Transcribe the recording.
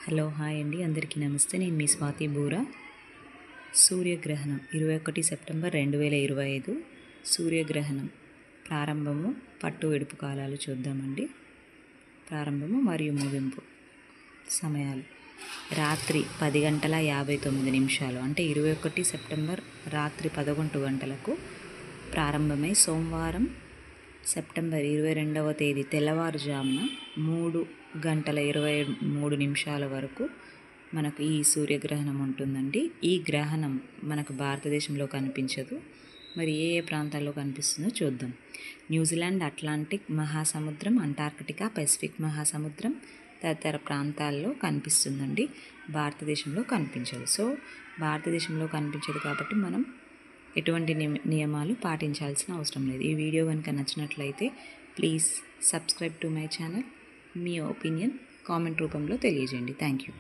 Hello hi అండి, అందరికీ నమస్తే. నేను మీ స్వాతి బూరా. సూర్యగ్రహణం 21 సెప్టెంబర్ 2025 సూర్యగ్రహణం ప్రారంభము, పట్టు విడుపు కాలాలు చూద్దామండి. ప్రారంభము మరియు ముగింపు సమయాలు రాత్రి 10:59 అంటే 21 సెప్టెంబర్ రాత్రి 11 గంటలకు ప్రారంభమై సోమవారం సెప్టెంబర్ 22వ తేదీ తెల్లవారుజామున 3:23 వరకు మనకు ఈ సూర్యగ్రహణం ఉంటుందండి. ఈ గ్రహణం మనకు భారతదేశంలో కనిపించదు. మరి ఏ ఏ ప్రాంతాల్లో కనిపిస్తుందో చూద్దాం. న్యూజిలాండ్, అట్లాంటిక్ మహాసముద్రం, అంటార్కిటికా, పెసిఫిక్ మహాసముద్రం తదితర ప్రాంతాల్లో కనిపిస్తుందండి. భారతదేశంలో కనిపించదు. సో భారతదేశంలో కనిపించదు కాబట్టి మనం ఎటువంటి నియమాలు పాటించాల్సిన అవసరం లేదు. ఈ వీడియో కనుక నచ్చినట్లయితే please subscribe to my channel. Me opinion comment రూపంలో తెలియజేయండి. Thank you.